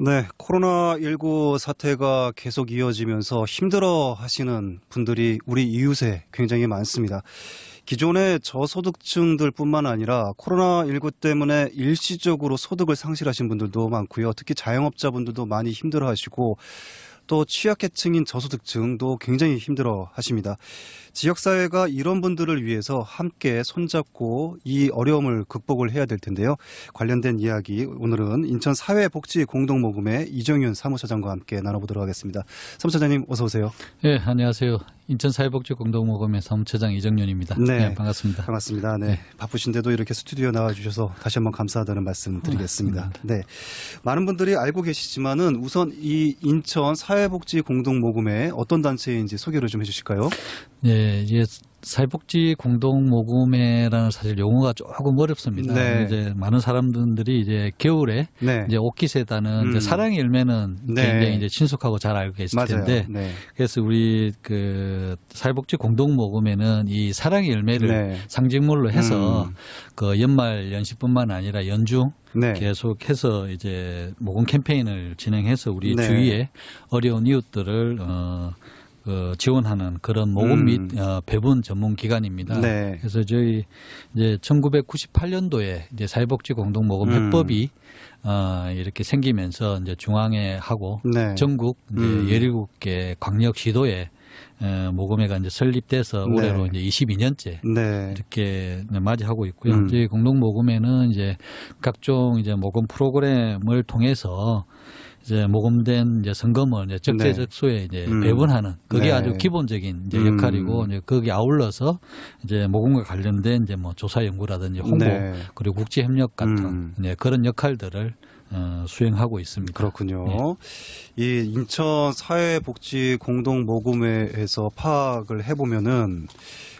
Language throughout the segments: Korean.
네, 코로나19 사태가 계속 이어지면서 힘들어 하시는 분들이 우리 이웃에 굉장히 많습니다. 기존의 저소득층들 뿐만 아니라 코로나19 때문에 일시적으로 소득을 상실하신 분들도 많고요. 특히 자영업자분들도 많이 힘들어 하시고 또 취약계층인 저소득층도 굉장히 힘들어 하십니다. 지역사회가 이런 분들을 위해서 함께 손잡고 이 어려움을 극복을 해야 될 텐데요. 관련된 이야기 오늘은 인천사회복지공동모금의 이정윤 사무처장과 함께 나눠보도록 하겠습니다. 사무처장님 어서 오세요. 네, 안녕하세요. 인천사회복지공동모금의 사무처장 이정윤입니다. 네, 반갑습니다. 반갑습니다. 네, 바쁘신데도 이렇게 스튜디오 나와주셔서 다시 한번 감사하다는 말씀 드리겠습니다. 네, 많은 분들이 알고 계시지만은 우선 이 인천 사회복지공동모금의 어떤 단체인지 소개를 좀 해주실까요? 네, 이제 사회복지공동모금회라는 사실 용어가 조금 어렵습니다. 네. 이제 많은 사람들이 이제 겨울에 네. 이제 옷깃에다는 이제 사랑의 열매는 네. 굉장히 이제 친숙하고 잘 알고 계실 맞아요. 텐데, 네. 그래서 우리 그 사회복지공동모금회는 이 사랑의 열매를 네. 상징물로 해서 그 연말 연시뿐만 아니라 연중 네. 계속해서 이제 모금 캠페인을 진행해서 우리 네. 주위에 어려운 이웃들을 지원하는 그런 모금 및 배분 전문 기관입니다. 네. 그래서 저희 이제 1998년도에 이제 사회복지 공동모금 해법이 이렇게 생기면서 이제 중앙에 하고 네. 전국 이제 17개 광역 시도에 모금회가 이제 설립돼서 네. 올해로 이제 22년째 네. 이렇게 맞이하고 있고요. 저희 공동모금회는 이제 각종 이제 모금 프로그램을 통해서 이제 모금된 이제 성금을 이제 적재적소에 이제 배분하는 그게 네. 아주 기본적인 이제 역할이고 이제 거기 아울러서 이제 모금과 관련된 이제 뭐 조사 연구라든지 홍보 네. 그리고 국제 협력 같은 그런 역할들을 수행하고 있습니다. 그렇군요. 네. 이 인천 사회복지공동모금회에서 파악을 해보면은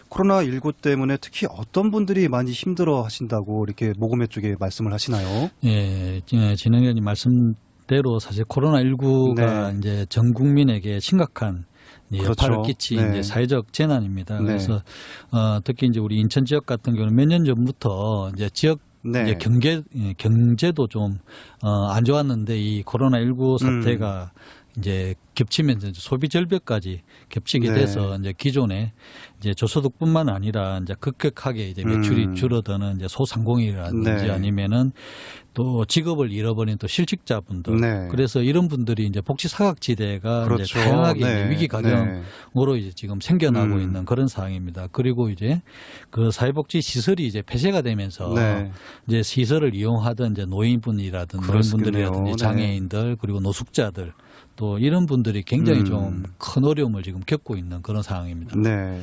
코로나19 때문에 특히 어떤 분들이 많이 힘들어 하신다고 이렇게 모금회 쪽에 말씀을 하시나요? 예, 진행자님 말씀대로 사실 코로나19가 네. 이제 전 국민에게 심각한 그렇죠. 여파를 끼친 네. 이제 사회적 재난입니다. 네. 그래서 특히 이제 우리 인천 지역 같은 경우는 몇 년 전부터 이제 지역 네. 이제 경제도 좀 안 좋았는데 이 코로나19 사태가 이제 겹치면서 이제 소비 절벽까지 겹치게 네. 돼서 이제 기존에 이제 저소득뿐만 아니라 이제 급격하게 이제 매출이 줄어드는 이제 소상공인이라든지 네. 아니면은 또 직업을 잃어버린 또 실직자분들. 네. 그래서 이런 분들이 이제 복지 사각지대가 그렇죠. 이제 다양하게 네. 이제 위기 가정으로 네. 이제 지금 생겨나고 있는 그런 상황입니다. 그리고 이제 그 사회복지 시설이 이제 폐쇄가 되면서 네. 이제 시설을 이용하던 이제 노인분이라든지 그렇겠네요. 노인분들이라든지 네. 장애인들 그리고 노숙자들 또 이런 분들이 굉장히 좀 큰 어려움을 지금 겪고 있는 그런 상황입니다. 네.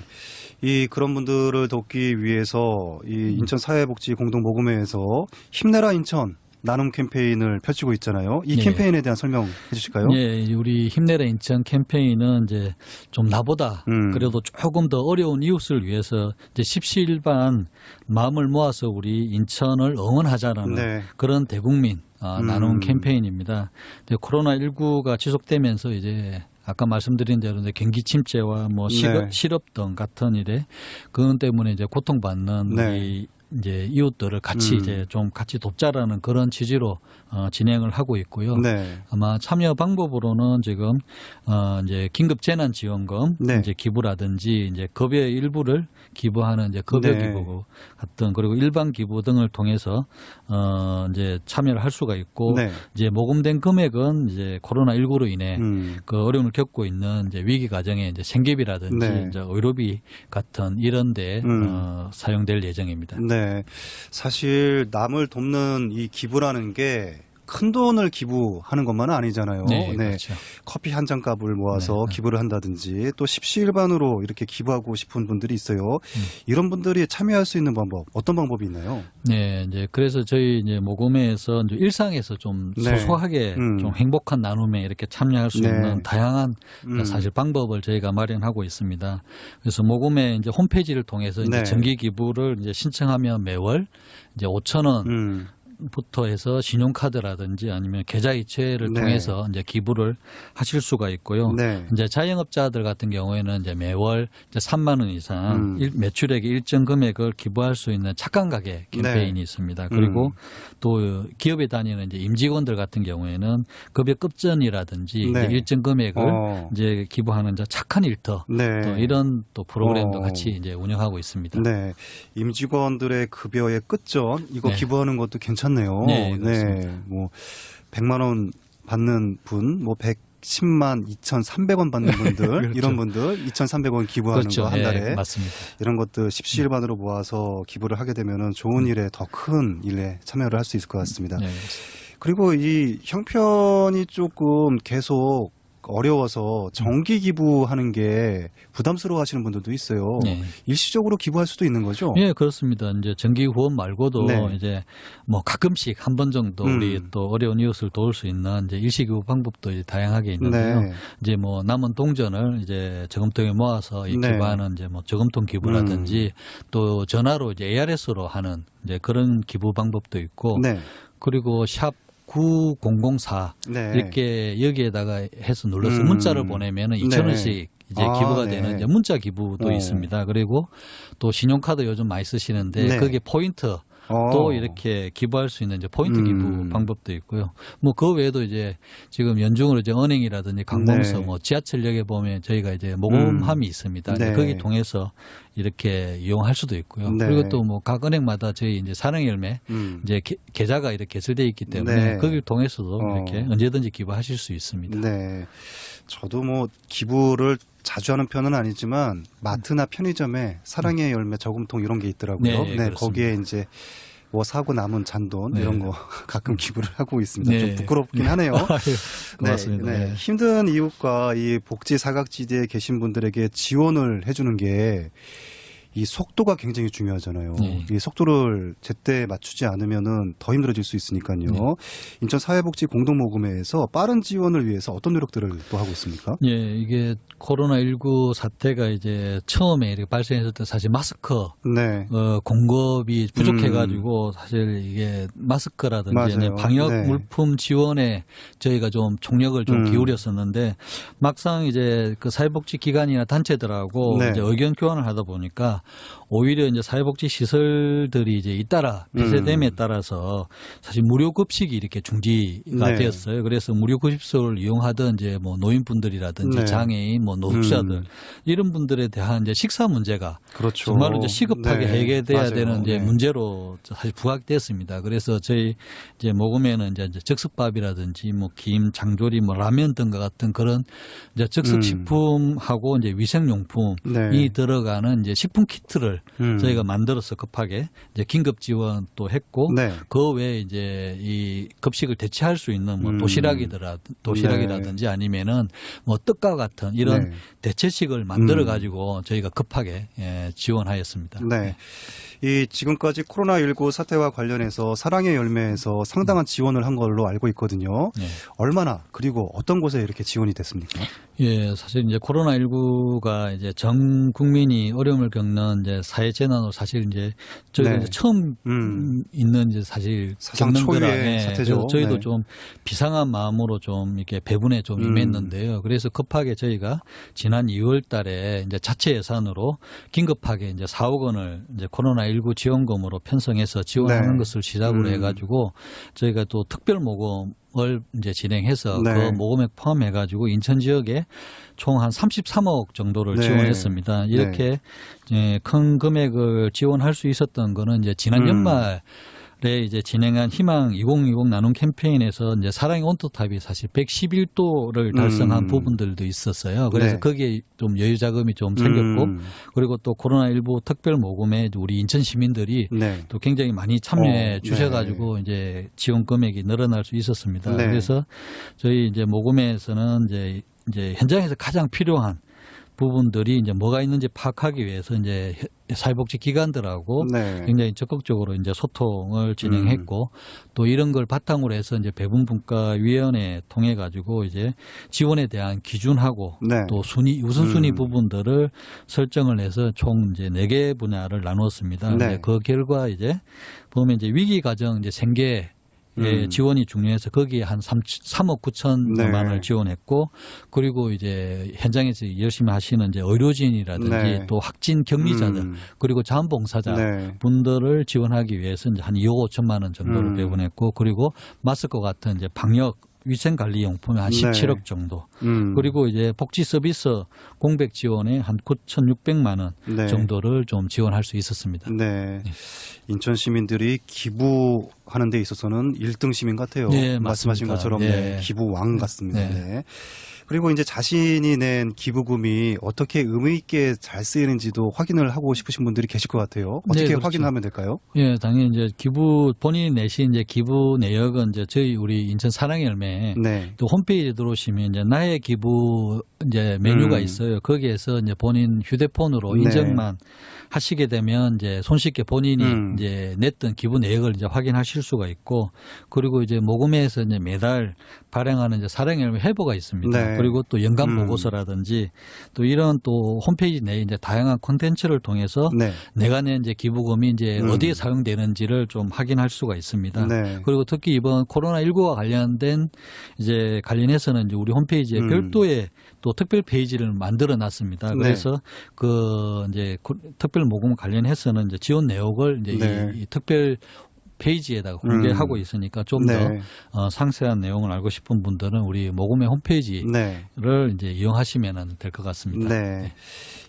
이 그런 분들을 돕기 위해서 이 인천 사회복지 공동모금회에서 힘내라 인천 나눔 캠페인을 펼치고 있잖아요. 이 네. 캠페인에 대한 설명해 주실까요? 예, 우리 힘내라 인천 캠페인은 이제 좀 나보다 그래도 조금 더 어려운 이웃을 위해서 이제 십시일반 마음을 모아서 우리 인천을 응원하자라는 네. 그런 대국민 나눔 캠페인입니다. 코로나19가 지속되면서 이제 아까 말씀드린 대로 이제 경기 침체와 뭐 네. 실업 등 같은 일에 그것 때문에 이제 고통받는 네. 우리 이제 이웃들을 같이 이제 좀 같이 돕자라는 그런 취지로 진행을 하고 있고요. 네. 아마 참여 방법으로는 지금 이제 긴급 재난 지원금 네. 이제 기부라든지 이제 급여의 일부를 기부하는 이제 급여 네. 기부 같은 그리고 일반 기부 등을 통해서 이제 참여를 할 수가 있고 네. 이제 모금된 금액은 이제 코로나19로 인해 그 어려움을 겪고 있는 이제 위기 가정에 이제 생계비라든지 네. 이제 의료비 같은 이런 데 사용될 예정입니다. 네. 사실 남을 돕는 이 기부라는 게 큰 돈을 기부하는 것만은 아니잖아요. 네, 그렇죠. 커피 한 잔 값을 모아서 네. 기부를 한다든지 또 십시일반으로 이렇게 기부하고 싶은 분들이 있어요. 이런 분들이 참여할 수 있는 방법, 어떤 방법이 있나요? 네, 이제 그래서 저희 이제 모금회에서 이제 일상에서 좀 네. 소소하게 좀 행복한 나눔에 이렇게 참여할 수 네. 있는 다양한 사실 방법을 저희가 마련하고 있습니다. 그래서 모금회 이제 홈페이지를 통해서 이제 네. 정기 기부를 이제 신청하면 매월 이제 5,000원 부터 해서 신용카드라든지 아니면 계좌이체를 네. 통해서 이제 기부를 하실 수가 있고요. 네. 이제 자영업자들 같은 경우에는 이제 매월 이제 3만 원 이상 매출액의 일정 금액을 기부할 수 있는 착한 가게 캠페인이 네. 있습니다. 그리고 또 기업에 다니는 이제 임직원들 같은 경우에는 급여 급전이라든지 네. 이제 일정 금액을 이제 기부하는 이제 착한 일터 네. 또 이런 또 프로그램도 같이 이제 운영하고 있습니다. 네. 임직원들의 급여의 끝전 이거 네. 기부하는 것도 괜찮네요. 네, 그렇습니다. 뭐 100만 원 받는 분, 뭐 110만 2,300원 받는 분들 그렇죠. 이런 분들 2,300원 기부하는 그렇죠. 거 한 달에 네, 맞습니다. 이런 것들 십시일반으로 모아서 기부를 하게 되면은 좋은 일에 더 큰 일에 참여를 할 수 있을 것 같습니다. 네, 그리고 이 형편이 조금 계속 어려워서 정기 기부하는 게 부담스러워 하시는 분들도 있어요. 네. 일시적으로 기부할 수도 있는 거죠? 예, 그렇습니다. 이제 정기 후원 말고도 네. 이제 뭐 가끔씩 한 번 정도 우리 또 어려운 이웃을 도울 수 있는 이제 일시 기부 방법도 이제 다양하게 있는데요. 네. 이제 뭐 남은 동전을 이제 저금통에 모아서 이 네. 기부하는 이제 뭐 저금통 기부라든지 또 전화로 이제 ARS로 하는 이제 그런 기부 방법도 있고 네. 그리고 샵 9004 네. 이렇게 여기에다가 해서 눌러서 문자를 보내면은 2,000원씩 이제 아, 기부가 네. 되는 이제 문자 기부도 있습니다. 그리고 또 신용카드 요즘 많이 쓰시는데 네. 그게 포인트 또 이렇게 기부할 수 있는 이제 포인트 기부 방법도 있고요. 뭐 그 외에도 이제 지금 연중으로 이제 은행이라든지 관공서 네. 뭐 지하철역에 보면 저희가 이제 모금함이 있습니다. 네. 거기 통해서 이렇게 이용할 수도 있고요. 네. 그리고 또 뭐 각 은행마다 저희 이제 사랑의 열매 이제 계좌가 이렇게 개설되어 있기 때문에 네. 거기를 통해서도 이렇게 언제든지 기부하실 수 있습니다. 네. 저도 뭐 기부를 자주 하는 편은 아니지만 마트나 편의점에 사랑의 열매 저금통 이런 게 있더라고요. 네, 네, 그렇습니다. 거기에 이제 뭐 사고 남은 잔돈 네. 이런 거 가끔 기부를 하고 있습니다. 네. 좀 부끄럽긴 하네요. 고맙습니다. 네. 힘든 이웃과 이 복지 사각지대에 계신 분들에게 지원을 해주는 게 이 속도가 굉장히 중요하잖아요. 네. 이 속도를 제때 맞추지 않으면은 더 힘들어질 수 있으니까요. 네. 인천 사회복지 공동모금회에서 빠른 지원을 위해서 어떤 노력들을 또 하고 있습니까? 예, 이게 코로나19 사태가 이제 처음에 이렇게 발생했을 때 사실 마스크 네. 공급이 부족해가지고 사실 이게 마스크라든지 맞아요. 이제 방역 네. 물품 지원에 저희가 좀 총력을 좀 기울였었는데 막상 이제 그 사회복지 기관이나 단체들하고 네. 이제 의견 교환을 하다 보니까 오히려 이제 사회복지 시설들이 이제 잇따라 폐쇄됨에 따라서 사실 무료 급식이 이렇게 중지가 네. 되었어요. 그래서 무료 급식소를 이용하던 이제 뭐 노인분들이라든지 네. 장애인, 뭐 노숙자들 이런 분들에 대한 이제 식사 문제가 그렇죠. 정말로 이제 시급하게 네. 해결돼야 맞아요. 되는 이제 네. 문제로 사실 부각됐습니다. 그래서 저희 이제 모금에는 이제 즉석밥이라든지 뭐 김, 장조림, 뭐 라면 등과 같은 그런 이제 즉석 식품하고 이제 위생용품이 네. 들어가는 이제 식품 키트를 저희가 만들어서 급하게 이제 긴급 지원도 했고 네. 그 외에 이제 이 급식을 대체할 수 있는 뭐 도시락이라든지 아니면은 뭐 떡과 같은 이런 네. 대체식을 만들어 가지고 저희가 급하게 지원하였습니다. 네. 이 지금까지 코로나19 사태와 관련해서 사랑의 열매에서 상당한 지원을 한 걸로 알고 있거든요. 네. 얼마나 그리고 어떤 곳에 이렇게 지원이 됐습니까? 예, 사실 이제 코로나19가 이제 전 국민이 어려움을 겪는 이제 사회 재난으로 사실 이제 저희가 네. 이제 처음 있는 이제 사실 사상 겪는 거라 초유의 사태죠. 그래서 저희도 네. 좀 비상한 마음으로 좀 이렇게 배분에 좀 임했는데요. 그래서 급하게 저희가 지난 2월 달에 이제 자체 예산으로 긴급하게 이제 4억 원을 이제 코로나19 지원금으로 편성해서 지원하는 네. 것을 시작으로 해가지고 저희가 또 특별 모금을 이제 진행해서 네. 그 모금에 포함해가지고 인천 지역에 총 한 33억 정도를 네. 지원했습니다. 이렇게 큰 금액을 지원할 수 있었던 거는 이제 지난 연말 이제 진행한 희망 2020 나눔 캠페인에서 이제 사랑의 온도탑이 사실 111도를 달성한 부분들도 있었어요. 그래서 네. 거기에 좀 여유 자금이 좀 생겼고 그리고 또 코로나19 특별 모금에 우리 인천 시민들이 네. 또 굉장히 많이 참여해 네. 주셔가지고 이제 지원 금액이 늘어날 수 있었습니다. 네. 그래서 저희 이제 모금에서는 이제 현장에서 가장 필요한 부분들이 이제 뭐가 있는지 파악하기 위해서 이제 사회복지 기관들하고 네. 굉장히 적극적으로 이제 소통을 진행했고 또 이런 걸 바탕으로 해서 이제 배분분과위원회 통해 가지고 이제 지원에 대한 기준하고 네. 또 우선순위 부분들을 설정을 해서 총 이제 4개 분야를 나누었습니다. 네. 그 결과 이제 보면 이제 위기 가정 이제 생계 지원이 중요해서 거기에 한 3억 9천만 네. 원을 지원했고 그리고 이제 현장에서 열심히 하시는 이제 의료진이라든지 네. 또 확진 격리자들 그리고 자원봉사자 네. 분들을 지원하기 위해서 이제 한 2억 5천만 원 정도를 배분했고 그리고 마스크 같은 이제 방역 위생관리용품에 한 17억 정도. 그리고 이제 복지 서비스 공백 지원에 한 9,600만 원 네. 정도를 좀 지원할 수 있었습니다. 네. 인천 시민들이 기부하는 데 있어서는 1등 시민 같아요. 네, 말씀하신 맞습니다. 것처럼 네. 네, 기부왕 같습니다. 네. 네. 그리고 이제 자신이 낸 기부금이 어떻게 의미 있게 잘 쓰이는지도 확인을 하고 싶으신 분들이 계실 것 같아요. 어떻게 네, 그렇죠. 확인하면 될까요? 예, 당연히 이제 본인이 내신 이제 기부 내역은 이제 우리 인천 사랑의 열매 네. 또 홈페이지에 들어오시면 이제 나의 기부 이제 메뉴가 있어요. 거기에서 이제 본인 휴대폰으로 네. 인증만 하시게 되면 이제 손쉽게 본인이 이제 냈던 기부 내역을 이제 확인하실 수가 있고 그리고 이제 모금회에서 이제 매달 발행하는 이제 사랑의 열매 회보가 있습니다. 네. 그리고 또 연간 보고서라든지 또 이런 또 홈페이지 내에 이제 다양한 콘텐츠를 통해서 네. 내가 낸 이제 기부금이 이제 어디에 사용되는지를 좀 확인할 수가 있습니다. 네. 그리고 특히 이번 코로나19와 관련된 이제 관련해서는 이제 우리 홈페이지에 별도의 또 특별 페이지를 만들어 놨습니다. 그래서 그 이제 특별 모금 관련해서는 이제 지원 내역을 이제 네. 이 특별 페이지에다가 공개하고 있으니까 좀 더 상세한 내용을 알고 싶은 분들은 우리 모금의 홈페이지를 네. 이제 이용하시면 될 것 같습니다. 네.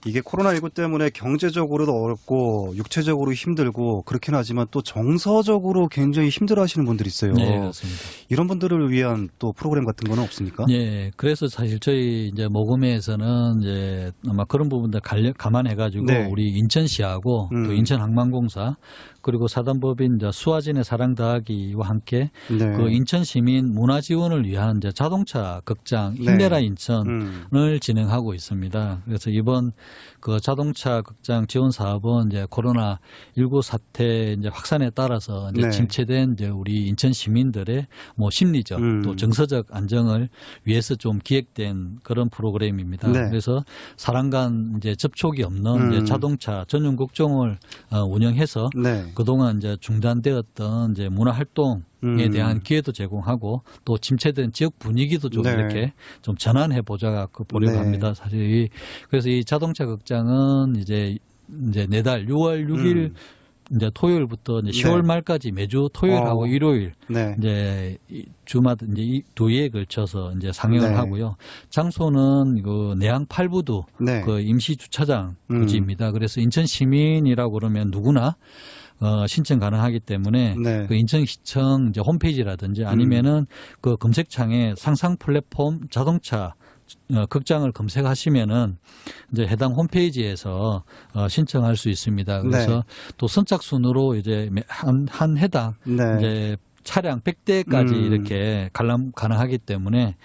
이게 코로나19 때문에 경제적으로도 어렵고 육체적으로 힘들고 그렇긴 하지만 또 정서적으로 굉장히 힘들어하시는 분들이 있어요. 네, 그렇습니다. 이런 분들을 위한 또 프로그램 같은 거는 없습니까? 예, 그래서 사실 저희 이제 모금회에서는 이제 아마 그런 부분들 감안해가지고 네. 우리 인천시하고 또 인천항만공사 그리고 사단법인 이제 수아진의 사랑 더하기와 함께 네. 그 인천 시민 문화 지원을 위한 이제 자동차 극장 힘내라 인천을 진행하고 있습니다. 그래서 이번 그 자동차 극장 지원 사업은 이제 코로나19 사태 이제 확산에 따라서 이제 침체된 이제 우리 인천 시민들의 뭐 심리적 또 정서적 안정을 위해서 좀 기획된 그런 프로그램입니다. 네. 그래서 사람간 이제 접촉이 없는 이제 자동차 전용 국정을 운영해서 그동안 이제 중단되었던 이제 문화 활동에 대한 기회도 제공하고 또 침체된 지역 분위기도 좀 이렇게 좀 전환해 보려고 합니다. 사실 그래서 이 자동차 극장은 이제 내달 6월 6일 이제 토요일부터 이제 10월 말까지 매주 토요일하고 일요일 이제 주마다 이제 이 2회에 걸쳐서 이제 상영을 하고요. 장소는 그 내항 8부두 그 임시 주차장 부지입니다. 그래서 인천 시민이라고 그러면 누구나 신청 가능하기 때문에 그 인천시청 이제 홈페이지라든지 아니면은 그 검색창에 상상 플랫폼 자동차 극장을 검색하시면은 이제 해당 홈페이지에서 신청할 수 있습니다. 그래서 또 선착순으로 이제 한 해당 이제 차량 100대까지 이렇게 관람 가능하기 때문에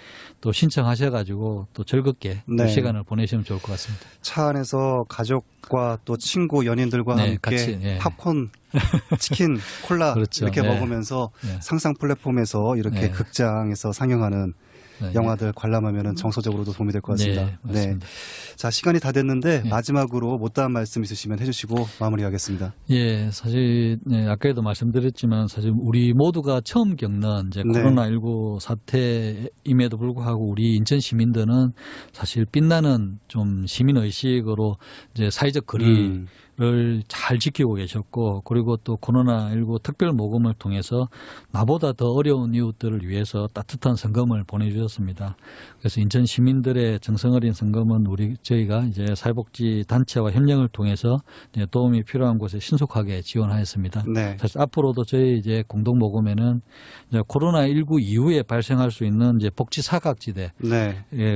또 신청하셔가지고 또 즐겁게 또 시간을 보내시면 좋을 것 같습니다. 차 안에서 가족과 또 친구, 연인들과 함께 같이, 팝콘, 치킨, 콜라 그렇죠. 이렇게 먹으면서 상상 플랫폼에서 이렇게 극장에서 상영하는 영화들 관람하면 정서적으로도 도움이 될 것 같습니다. 맞습니다. 자, 시간이 다 됐는데 마지막으로 못다한 말씀 있으시면 해주시고 마무리하겠습니다. 예, 사실 아까도 말씀드렸지만 사실 우리 모두가 처음 겪는 이제 코로나19 사태임에도 불구하고 우리 인천 시민들은 사실 빛나는 좀 시민 의식으로 이제 사회적 거리 를 잘 지키고 계셨고 그리고 또 코로나19 특별 모금을 통해서 나보다 더 어려운 이웃들을 위해서 따뜻한 성금을 보내주셨습니다. 그래서 인천 시민들의 정성어린 성금은 저희가 이제 사회복지 단체와 협력을 통해서 이제 도움이 필요한 곳에 신속하게 지원하였습니다. 사실 앞으로도 저희 이제 공동 모금에는 이제 코로나19 이후에 발생할 수 있는 이제 복지 사각지대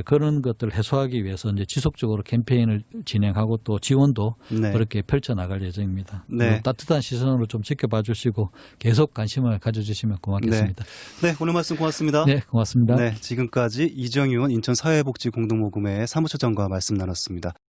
그런 것들을 해소하기 위해서 이제 지속적으로 캠페인을 진행하고 또 지원도 그렇게 펼쳐 나갈 예정입니다. 따뜻한 시선으로 좀 지켜봐 주시고 계속 관심을 가져주시면 고맙겠습니다. 네, 오늘 말씀 고맙습니다. 네, 고맙습니다. 네, 지금까지 이정윤 인천사회복지공동모금회 사무처장과 말씀 나눴습니다.